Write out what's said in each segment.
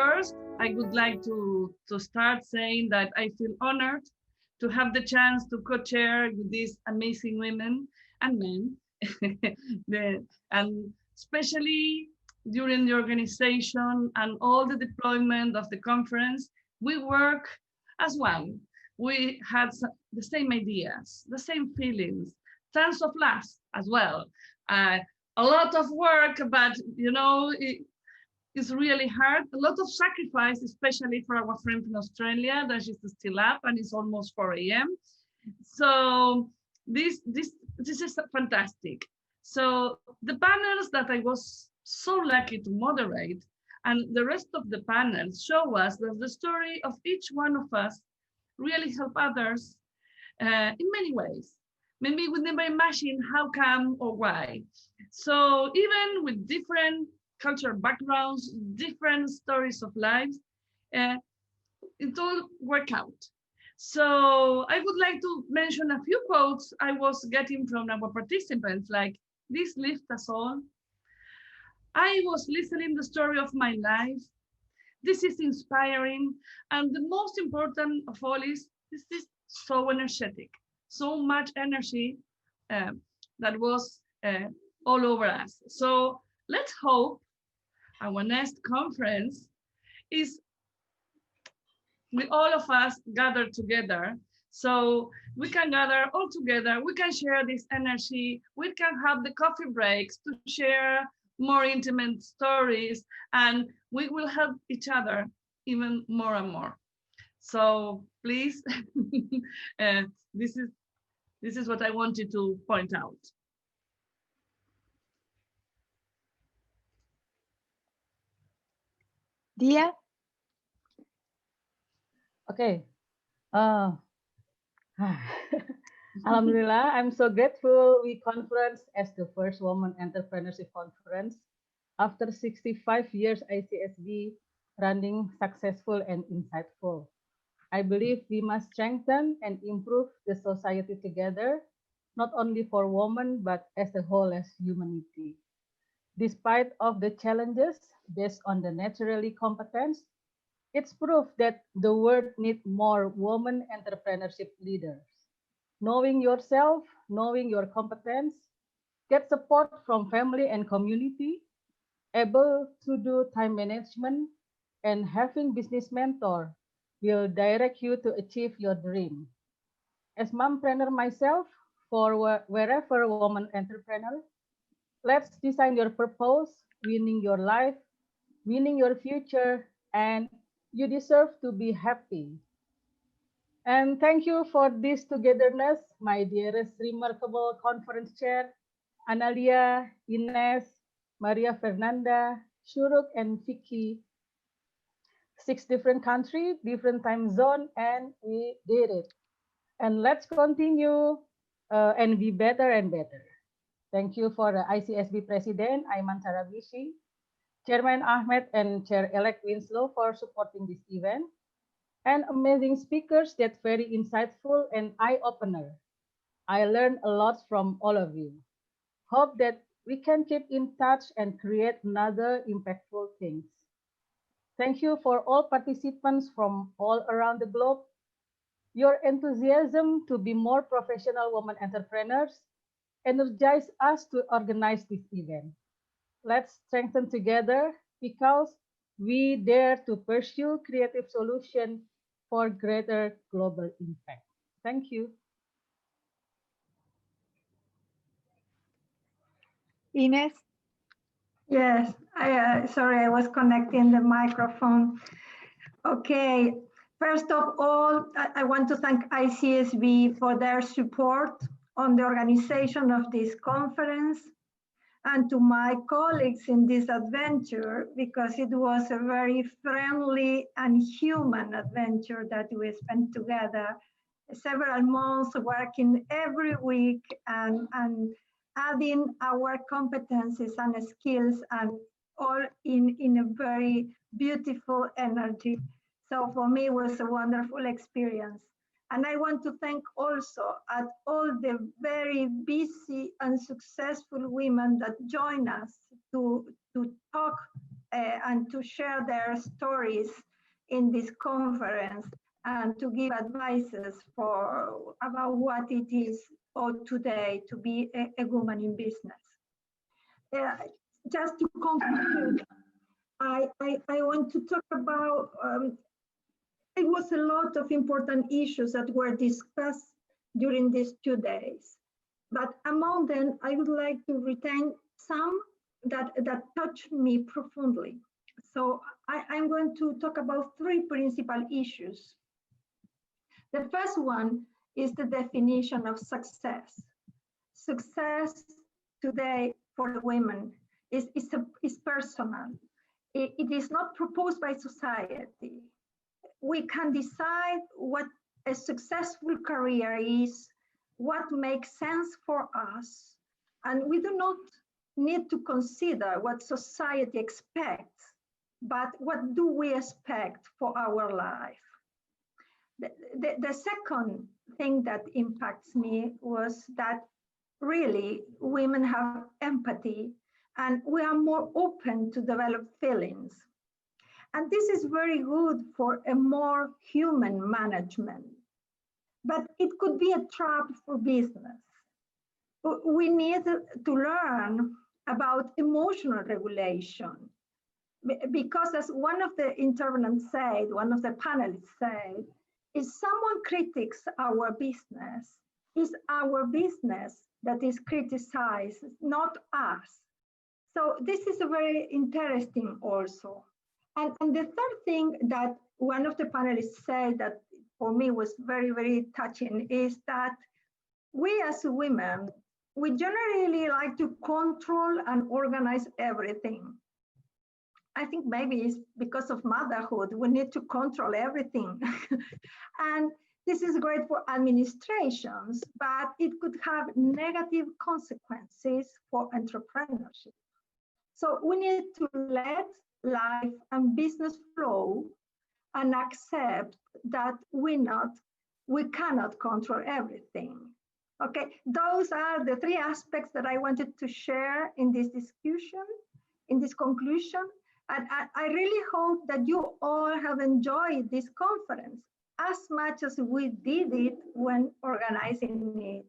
first, I would like to start saying that I feel honored to have the chance to co-chair with these amazing women and men, and especially during the organization and all the deployment of the conference, we work as one. We had the same ideas, the same feelings, tons of laughs as well. A lot of work, but you know, it's really hard. A lot of sacrifice, especially for our friend in Australia, that she's still up and it's almost 4 a.m. So this is fantastic. So the panels that I was so lucky to moderate and the rest of the panels show us that the story of each one of us really help others in many ways. Maybe we never imagine how come or why. So even with different cultural backgrounds, different stories of lives, it all work out. So I would like to mention a few quotes I was getting from our participants, like, this lifts us all. I was listening the story of my life. This is inspiring. And the most important of all is, this is so energetic, so much energy that was all over us. So let's hope our next conference is with all of us gathered together. So we can gather all together, we can share this energy, we can have the coffee breaks to share more intimate stories, and we will help each other even more and more. So please, this is what I wanted to point out. Diah? Okay. Alhamdulillah, I'm so grateful we conference as the first woman entrepreneurship conference after 65 years ICSB running successful and insightful. I believe we must strengthen and improve the society together, not only for women, but as a whole as humanity. Despite of the challenges based on the naturally competence, it's proof that the world needs more women entrepreneurship leaders. Knowing yourself, knowing your competence, get support from family and community, able to do time management, and having business mentor will direct you to achieve your dream. As mompreneur myself, for wherever woman entrepreneur, let's design your purpose, winning your life, winning your future, and you deserve to be happy. And thank you for this togetherness, my dearest remarkable conference chair, Analia, Ines, Maria Fernanda, Shoroke, and Vicki. 6 different countries, different time zone, and we did it. And let's continue and be better and better. Thank you for the ICSB President, Aiman Sarabishi, Chairman Ahmed, and Chair-elect Winslow for supporting this event, and amazing speakers that very insightful and eye-opener. I learned a lot from all of you. Hope that we can keep in touch and create another impactful things. Thank you for all participants from all around the globe. Your enthusiasm to be more professional women entrepreneurs energize us to organize this event. Let's strengthen together because we dare to pursue creative solutions for greater global impact. Thank you. Ines? Yes, sorry, I was connecting the microphone. Okay, first of all, I want to thank ICSB for their support on the organization of this conference, and to my colleagues in this adventure, because it was a very friendly and human adventure that we spent together, several months working every week and adding our competencies and skills, and all in a very beautiful energy. So for me, it was a wonderful experience. And I want to thank also at all the very busy and successful women that join us to talk and to share their stories in this conference and to give advices about what it is or today to be a woman in business. Just to conclude, I want to talk about, it was a lot of important issues that were discussed during these 2 days. But among them, I would like to retain some that touched me profoundly. So I'm going to talk about 3 principal issues. The first one is the definition of success. Success today for women is personal. It is not proposed by society. We can decide what a successful career is, what makes sense for us, and we do not need to consider what society expects, but what do we expect for our life. The second thing that impacts me was that really women have empathy and we are more open to develop feelings. And this is very good for a more human management, but it could be a trap for business. We need to learn about emotional regulation, because as one of the intervenants said, one of the panelists said, if someone critiques our business, it's our business that is criticized, not us. So this is a very interesting also. And the third thing that one of the panelists said that for me was very, very touching is that we as women, we generally like to control and organize everything. I think maybe it's because of motherhood, we need to control everything. And this is great for administrations, but it could have negative consequences for entrepreneurship. So we need to let life and business flow and accept that we cannot control everything. Okay, those are the 3 aspects that I wanted to share in this discussion, in this conclusion. And I really hope that you all have enjoyed this conference as much as we did it when organizing it.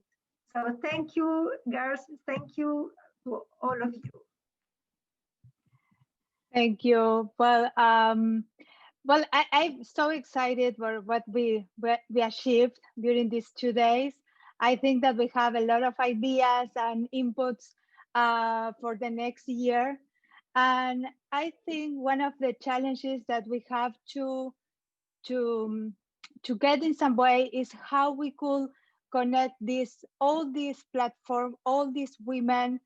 So thank you, girls. Thank you to all of you. Thank you. Well, I'm so excited for what we achieved during these 2 days. I think that we have a lot of ideas and inputs for the next year. And I think one of the challenges that we have to get in some way is how we could connect all these platforms, all these women,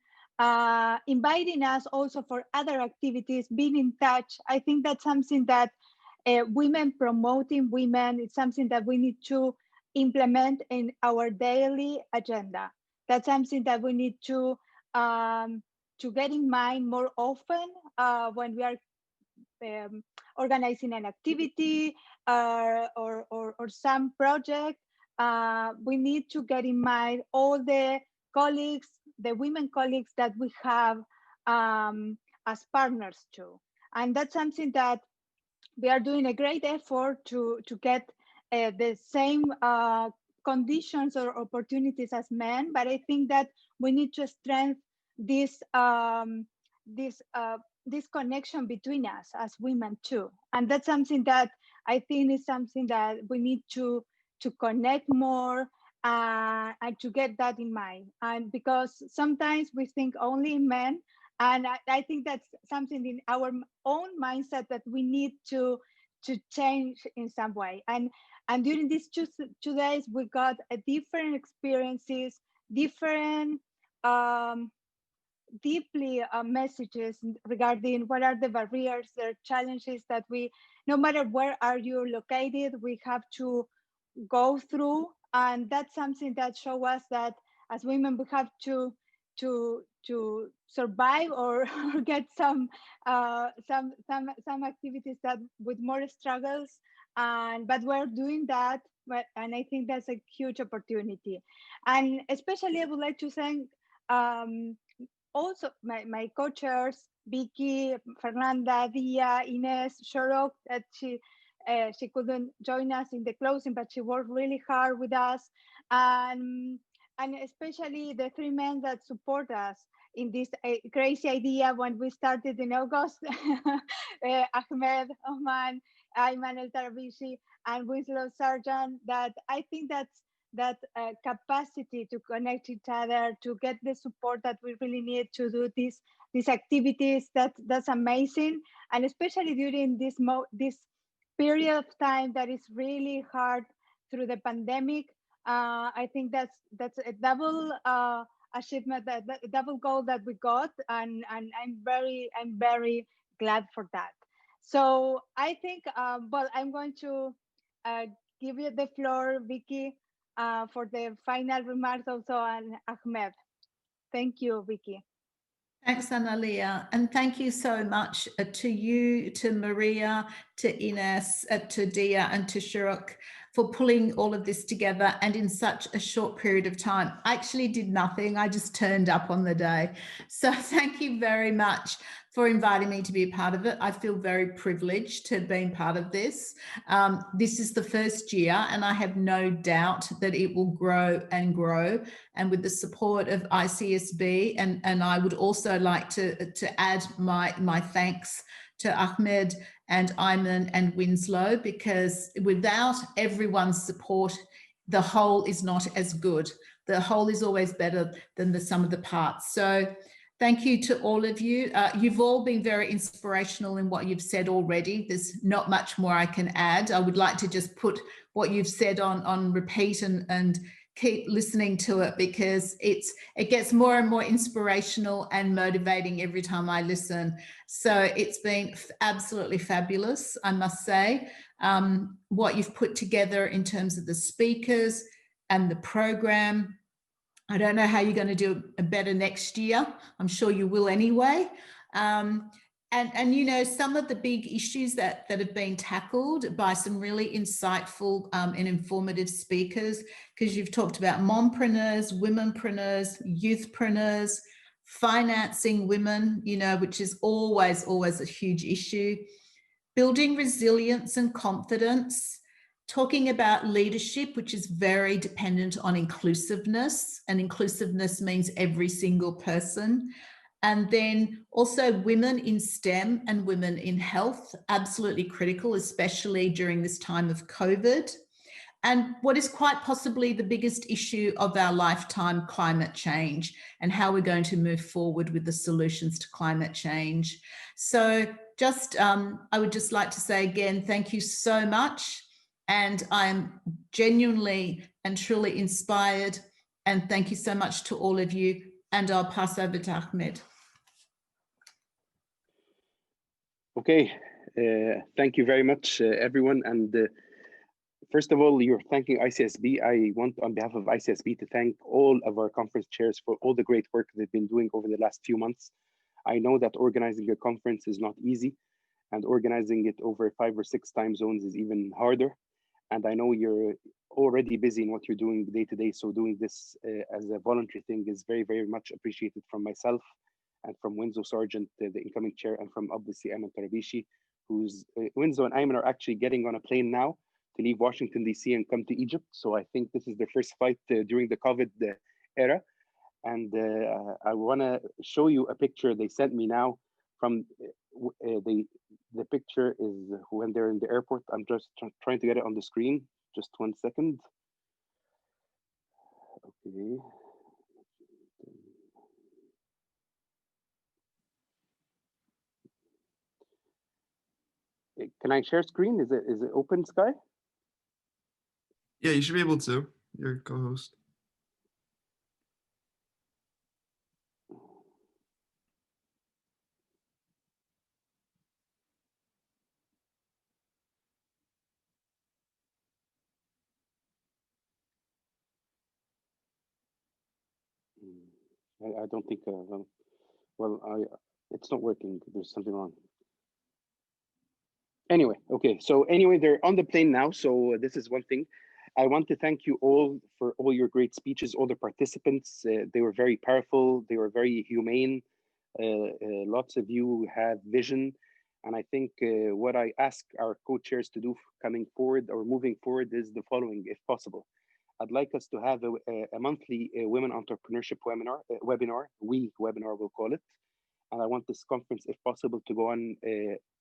inviting us also for other activities, being in touch. I think that's something that women promoting women is something that we need to implement in our daily agenda. That's something that we need to get in mind more often when we are organizing an activity or some project. We need to get in mind all the colleagues, the women colleagues that we have as partners too. And that's something that we are doing a great effort to get the same conditions or opportunities as men, but I think that we need to strengthen this connection between us as women too. And that's something that I think is something that we need to connect more and to get that in mind. And because sometimes we think only in men, and I think that's something in our own mindset that we need to change in some way. And during these two days, we got different experiences, different deeply messages regarding what are the barriers, the challenges that we, no matter where are you located, we have to go through. And that's something that shows us that as women, we have to survive or get some activities that with more struggles, but we're doing that. And I think that's a huge opportunity. And especially I would like to thank also my co-chairs, Vicki, Fernanda, Diah, Ines, Shoroke, that she couldn't join us in the closing, but she worked really hard with us, and especially the three men that support us in this crazy idea when we started in August. Ahmed, Osman, Ayman El Tarabishi, and Winslow Sargent. That I think that capacity to connect each other, to get the support that we really need to do these activities, that's amazing. And especially during this period of time that is really hard through the pandemic, I think that's a double achievement, that double goal that we got, and I'm very glad for that. So I think, well, I'm going to give you the floor, Vicki, for the final remarks also, and Ahmed. Thank you, Vicki. Thanks, Analia, and thank you so much to you, to Maria, to Ines, to Diah, and to Shoroke for pulling all of this together and in such a short period of time. I actually did nothing. I just turned up on the day. So thank you very much for inviting me to be a part of it. I feel very privileged to have been part of this. This is the first year, and I have no doubt that it will grow and grow. And with the support of ICSB, and I would also like to add my thanks to Ahmed and Ayman and Winslow, because without everyone's support, the whole is not as good. The whole is always better than the sum of the parts. So thank you to all of you. You've all been very inspirational in what you've said already. There's not much more I can add. I would like to just put what you've said on repeat and keep listening to it, because it gets more and more inspirational and motivating every time I listen. So it's been absolutely fabulous, I must say, what you've put together in terms of the speakers and the program. I don't know how you're going to do it better next year. I'm sure you will anyway. And you know, some of the big issues that have been tackled by some really insightful and informative speakers, because you've talked about mompreneurs, womenpreneurs, youthpreneurs, financing women, you know, which is always a huge issue, building resilience and confidence, talking about leadership, which is very dependent on inclusiveness, and inclusiveness means every single person. And then also women in STEM and women in health, absolutely critical, especially during this time of COVID. And what is quite possibly the biggest issue of our lifetime, climate change, and how we're going to move forward with the solutions to climate change. So just, I would just like to say again, thank you so much. And I'm genuinely and truly inspired. And thank you so much to all of you. And I'll pass over to Ahmed. Okay, thank you very much, everyone. And first of all, you're thanking ICSB. I want, on behalf of ICSB, to thank all of our conference chairs for all the great work they've been doing over the last few months. I know that organizing a conference is not easy, and organizing it over 5 or 6 time zones is even harder. And I know you're already busy in what you're doing day to day, so doing this as a voluntary thing is very, very much appreciated from myself and from Winslow Sargent, the incoming chair, and from obviously Ahmed Tarabishi, who's Winslow and Ayman are actually getting on a plane now to leave Washington, DC and come to Egypt. So I think this is their first flight during the COVID era. And I wanna show you a picture they sent me now from the picture is when they're in the airport. I'm just trying to get it on the screen. Just 1 second. Okay. Can I share screen? Is it open, Sky? Yeah, you should be able to. Your co-host. I don't think. It's not working. There's something wrong. Anyway, okay. So anyway, they're on the plane now. So this is one thing. I want to thank you all for all your great speeches, all the participants. They were very powerful, they were very humane. Lots of you have vision. And I think what I ask our co-chairs to do coming forward or moving forward is the following, if possible. I'd like us to have a monthly women entrepreneurship webinar, webinar we'll call it. And I want this conference, if possible, to go on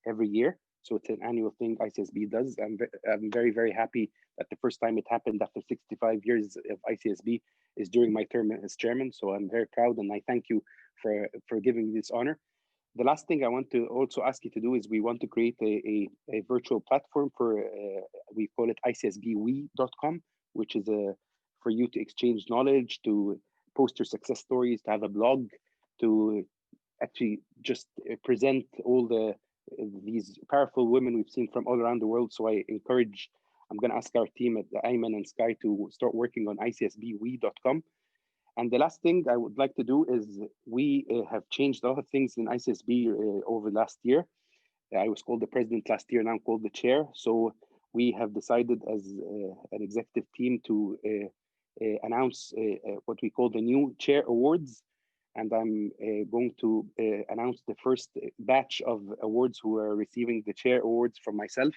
every year. So it's an annual thing ICSB does. I'm very, very happy that the first time it happened after 65 years of ICSB is during my term as chairman. So I'm very proud, and I thank you for giving me this honor. The last thing I want to also ask you to do is we want to create a virtual platform for, we call it ICSBwe.com, which is for you to exchange knowledge, to post your success stories, to have a blog, to actually just present all these powerful women we've seen from all around the world. So I encourage, I'm going to ask our team at Ayman and Sky to start working on ICSBwe.com. And the last thing I would like to do is we have changed a lot of things in ICSB over last year. I was called the president last year, now I'm called the chair. So we have decided as an executive team to announce what we call the new chair awards. And I'm going to announce the first batch of awards who are receiving the chair awards from myself.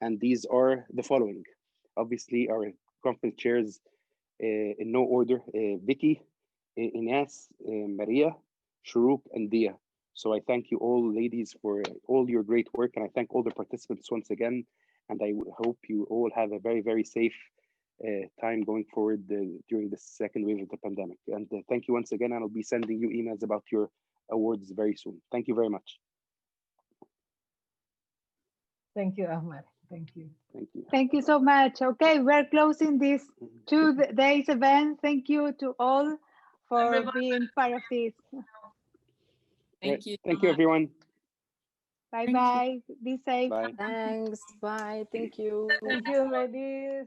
And these are the following. Obviously, our conference chairs in no order, Vicki, Ines, María, Shoroke, and Diah. So I thank you all, ladies, for all your great work. And I thank all the participants once again. And I hope you all have a very, very safe time going forward during the second wave of the pandemic. And thank you once again, and I'll be sending you emails about your awards very soon. Thank you very much. Thank you, Ahmed. Thank you. Thank you. Thank you so much. Okay, we're closing this 2 days event. Thank you to all for Everybody. being part of this. Thank you. Thank you, everyone. Bye-bye. Be safe. Bye. Thanks. Bye. Thank you. Thank you, ladies.